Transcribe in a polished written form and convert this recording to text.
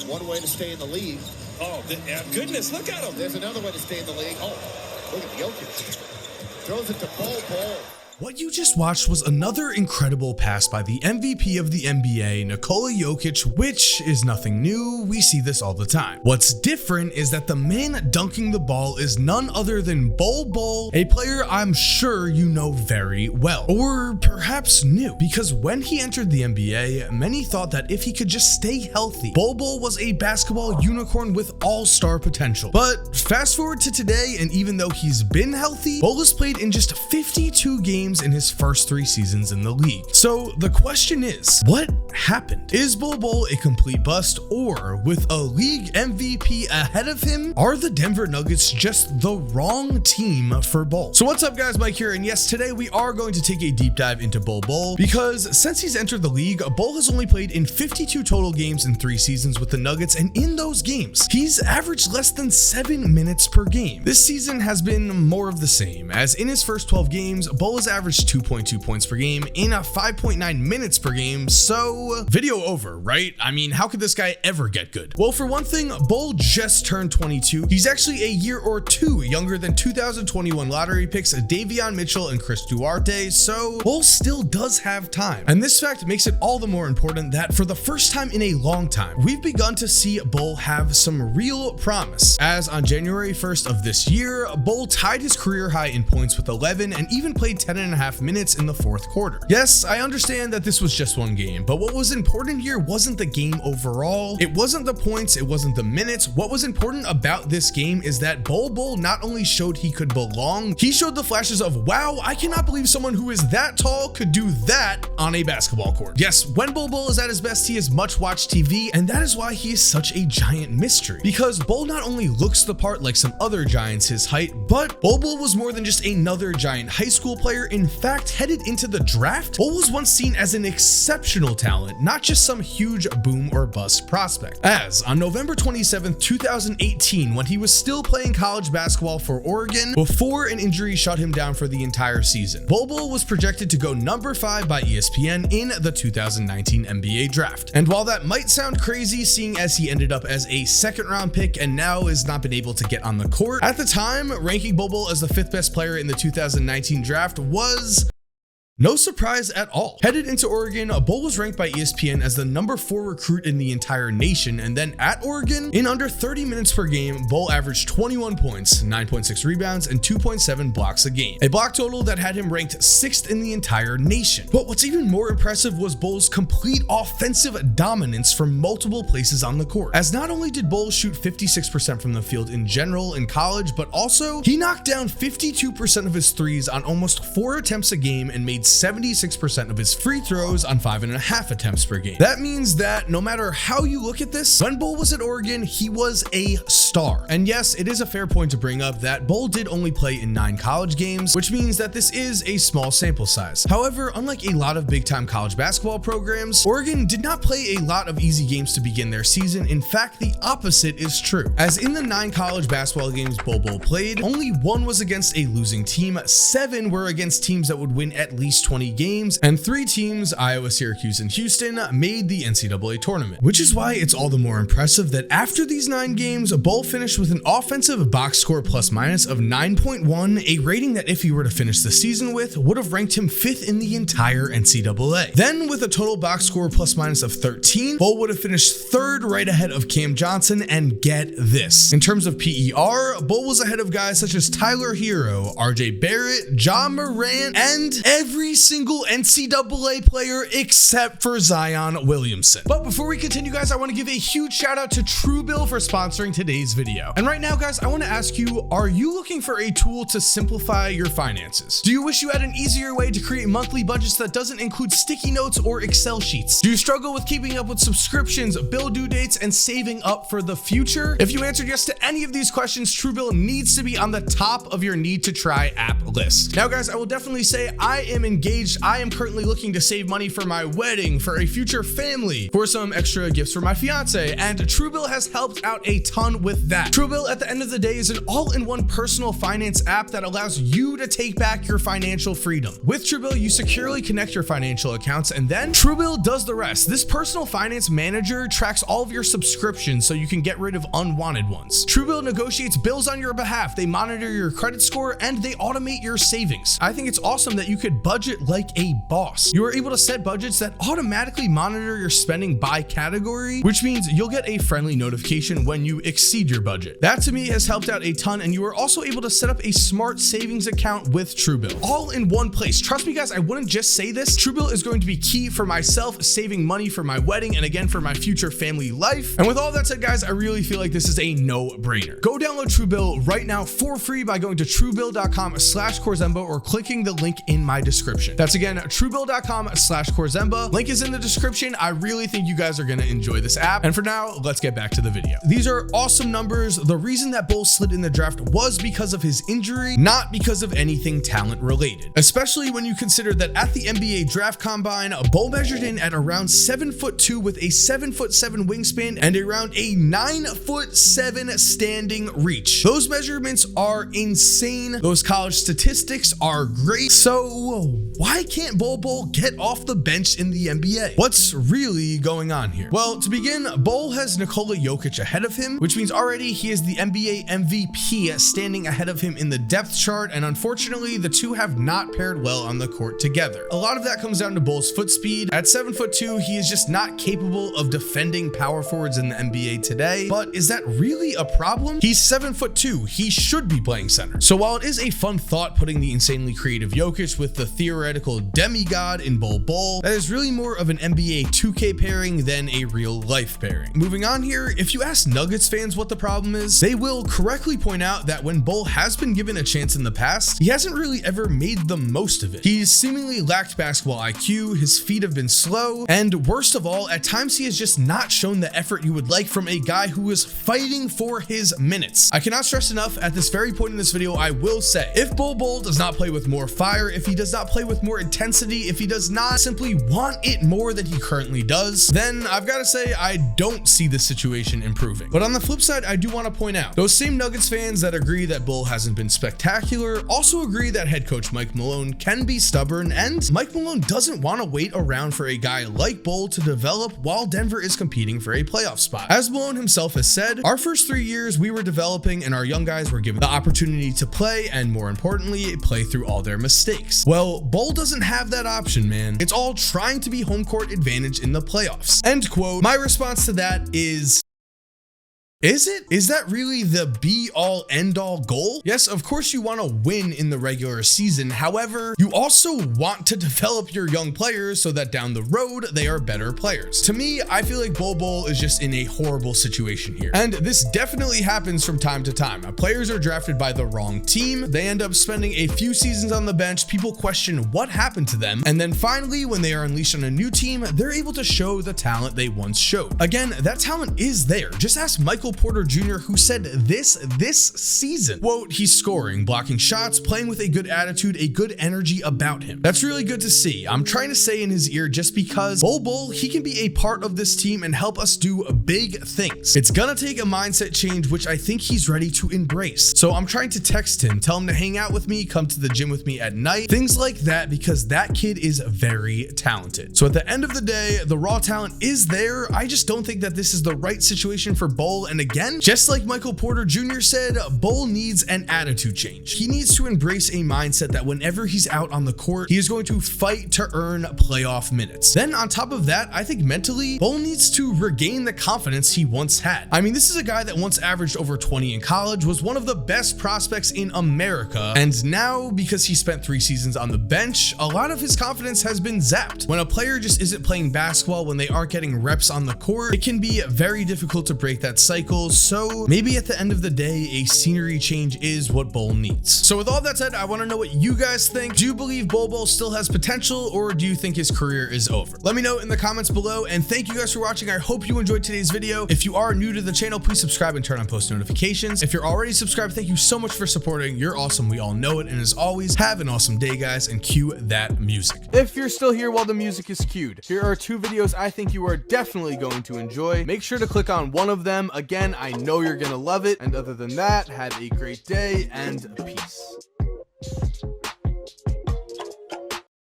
One way to stay in the league. Oh, goodness, look at him. There's another way to stay in the league. Oh, look at Jokic. Throws it to Bol Bol. What you just watched was another incredible pass by the MVP of the NBA, Nikola Jokic, which is nothing new. We see this all the time. What's different is that the man dunking the ball is none other than Bol Bol, a player I'm sure you know very well, or perhaps knew, because when he entered the NBA, many thought that if he could just stay healthy, Bol Bol was a basketball unicorn with all-star potential. But fast forward to today, and even though he's been healthy, Bol has played in just 52 games in his first 3 seasons in the league. So the question is, what happened? Is Bol Bol a complete bust, or with a league MVP ahead of him, are the Denver Nuggets just the wrong team for Bol? So what's up guys, Mike here, and yes, today we are going to take a deep dive into Bol Bol, because since he's entered the league, Bol has only played in 52 total games in 3 seasons with the Nuggets, and in those games, he's averaged less than 7 minutes per game. This season has been more of the same, as in his first 12 games, Bol has averaged 2.2 points per game in 5.9 minutes per game, so video over, right? I mean, how could this guy ever get good? Well, for one thing, Bol just turned 22. He's actually a year or 2 younger than 2021 lottery picks Davion Mitchell and Chris Duarte, so Bol still does have time. And this fact makes it all the more important that for the first time in a long time, we've begun to see Bol have some real promise, as on January 1st of this year, Bol tied his career high in points with 11 and even played 10.5 minutes in the 4th quarter. Yes, I understand that this was just one game, but what was important here wasn't the game overall. It wasn't the points, it wasn't the minutes. What was important about this game is that Bol Bol not only showed he could belong, he showed the flashes of, wow, I cannot believe someone who is that tall could do that on a basketball court. Yes, when Bol Bol is at his best, he is much watched TV, and that is why he is such a giant mystery, because Bol not only looks the part like some other giants his height, but Bol Bol was more than just another giant high school player. In fact, headed into the draft, Bol was once seen as an exceptional talent, not just some huge boom or bust prospect. As on November 27th, 2018, when he was still playing college basketball for Oregon, before an injury shut him down for the entire season, Bol Bol was projected to go number 5 by ESPN in the 2019 NBA draft. And while that might sound crazy, seeing as he ended up as a 2nd round pick and now has not been able to get on the court, at the time, ranking Bol Bol as the 5th best player in the 2019 draft was no surprise at all. Headed into Oregon, Bol was ranked by ESPN as the number 4 recruit in the entire nation, and then at Oregon, in under 30 minutes per game, Bol averaged 21 points, 9.6 rebounds, and 2.7 blocks a game, a block total that had him ranked 6th in the entire nation. But what's even more impressive was Bol's complete offensive dominance from multiple places on the court, as not only did Bol shoot 56% from the field in general in college, but also he knocked down 52% of his threes on almost 4 attempts a game and made 76% of his free throws on 5.5 attempts per game. That means that no matter how you look at this, when Bol was at Oregon, he was a star. And yes, it is a fair point to bring up that Bol did only play in 9 college games, which means that this is a small sample size. However, unlike a lot of big-time college basketball programs, Oregon did not play a lot of easy games to begin their season. In fact, the opposite is true, as in the 9 college basketball games Bol Bol played, only 1 was against a losing team, 7 were against teams that would win at least 20 games, and 3 teams, Iowa, Syracuse, and Houston, made the NCAA tournament. Which is why it's all the more impressive that after these 9 games, Bol finished with an offensive box score plus minus of 9.1, a rating that if he were to finish the season with, would have ranked him 5th in the entire NCAA. Then with a total box score plus minus of 13, Bol would have finished 3rd right ahead of Cam Johnson, and get this. In terms of PER, Bol was ahead of guys such as Tyler Hero, RJ Barrett, John Morant, and every single NCAA player except for Zion Williamson. But before we continue, guys, I want to give a huge shout out to Truebill for sponsoring today's video. And right now, guys, I want to ask you, are you looking for a tool to simplify your finances? Do you wish you had an easier way to create monthly budgets that doesn't include sticky notes or Excel sheets? Do you struggle with keeping up with subscriptions, bill due dates, and saving up for the future? If you answered yes to any of these questions, Truebill needs to be on the top of your need to try app list. Now, guys, I will definitely say I am engaged. I am currently looking to save money for my wedding, for a future family, for some extra gifts for my fiance, and Truebill has helped out a ton with that. Truebill, at the end of the day, is an all-in-one personal finance app that allows you to take back your financial freedom. With Truebill, you securely connect your financial accounts, and then Truebill does the rest. This personal finance manager tracks all of your subscriptions so you can get rid of unwanted ones. Truebill negotiates bills on your behalf, they monitor your credit score, and they automate your savings. I think it's awesome that you could budget like a boss. You are able to set budgets that automatically monitor your spending by category, which means you'll get a friendly notification when you exceed your budget. That to me has helped out a ton, and you are also able to set up a smart savings account with Truebill, all in one place. Trust me guys, I wouldn't just say this. Truebill is going to be key for myself, saving money for my wedding, and again for my future family life. And with all that said guys, I really feel like this is a no-brainer. Go download Truebill right now for free by going to truebill.com/Korzemba or clicking the link in my description. That's again truebill.com/Korzemba. Link is in the description. I really think you guys are going to enjoy this app. And for now, let's get back to the video. These are awesome numbers. The reason that Bol slid in the draft was because of his injury, not because of anything talent related. Especially when you consider that at the NBA draft combine, Bol measured in at around 7'2" with a 7'7" wingspan and around a 9'7" standing reach. Those measurements are insane. Those college statistics are great. So why can't Bol Bol get off the bench in the NBA? What's really going on here? Well, to begin, Bol has Nikola Jokic ahead of him, which means already he is the NBA MVP standing ahead of him in the depth chart, and unfortunately the two have not paired well on the court together. A lot of that comes down to Bol's foot speed. At 7'2", he is just not capable of defending power forwards in the NBA today, but is that really a problem? He's 7'2", he should be playing center. So while it is a fun thought putting the insanely creative Jokic with the theoretical demigod in Bol Bol, that is really more of an NBA 2K pairing than a real life pairing. Moving on here, if you ask Nuggets fans what the problem is, they will correctly point out that when Bol has been given a chance in the past, he hasn't really ever made the most of it. He's seemingly lacked basketball IQ, his feet have been slow, and worst of all, at times he has just not shown the effort you would like from a guy who is fighting for his minutes. I cannot stress enough, at this very point in this video, I will say, if Bol Bol does not play with more fire, if he does not play with more intensity, if he does not simply want it more than he currently does, then I've got to say I don't see this situation improving. But on the flip side, I do want to point out, those same Nuggets fans that agree that Bol hasn't been spectacular also agree that head coach Mike Malone can be stubborn, and Mike Malone doesn't want to wait around for a guy like Bol to develop while Denver is competing for a playoff spot. As Malone himself has said, our first 3 years we were developing and our young guys were given the opportunity to play, and more importantly, play through all their mistakes. Well, Bol doesn't have that option, man. It's all trying to be home court advantage in the playoffs. End quote. My response to that is it? Is that really the be-all, end-all goal? Yes, of course you want to win in the regular season. However, you also want to develop your young players so that down the road, they are better players. To me, I feel like Bol Bol is just in a horrible situation here. And this definitely happens from time to time. Players are drafted by the wrong team. They end up spending a few seasons on the bench. People question what happened to them. And then finally, when they are unleashed on a new team, they're able to show the talent they once showed. Again, that talent is there. Just ask Michael Porter Jr., who said this season, quote, he's scoring, blocking shots, playing with a good attitude, a good energy about him. That's really good to see. I'm trying to say in his ear just because Bol Bol, he can be a part of this team and help us do big things. It's gonna take a mindset change, which I think he's ready to embrace. So I'm trying to text him, tell him to hang out with me, come to the gym with me at night, things like that, because that kid is very talented. So at the end of the day, the raw talent is there. I just don't think that this is the right situation for Bol. And again, just like Michael Porter Jr. said, Bol needs an attitude change. He needs to embrace a mindset that whenever he's out on the court, he is going to fight to earn playoff minutes. Then on top of that, I think mentally, Bol needs to regain the confidence he once had. I mean, this is a guy that once averaged over 20 in college, was one of the best prospects in America, and now because he spent 3 seasons on the bench, a lot of his confidence has been zapped. When a player just isn't playing basketball, when they aren't getting reps on the court, it can be very difficult to break that cycle cycles, so maybe at the end of the day, a scenery change is what Bol needs. So with all that said, I want to know what you guys think. Do you believe Bol Bol still has potential, or do you think his career is over? Let me know in the comments below, and thank you guys for watching. I hope you enjoyed today's video. If you are new to the channel, please subscribe and turn on post notifications. If you're already subscribed, thank you so much for supporting. You're awesome. We all know it. And as always, have an awesome day, guys, and cue that music. If you're still here while the music is cued, here are 2 videos I think you are definitely going to enjoy. Make sure to click on one of them. Again, I know you're gonna love it. And other than that, have a great day and peace.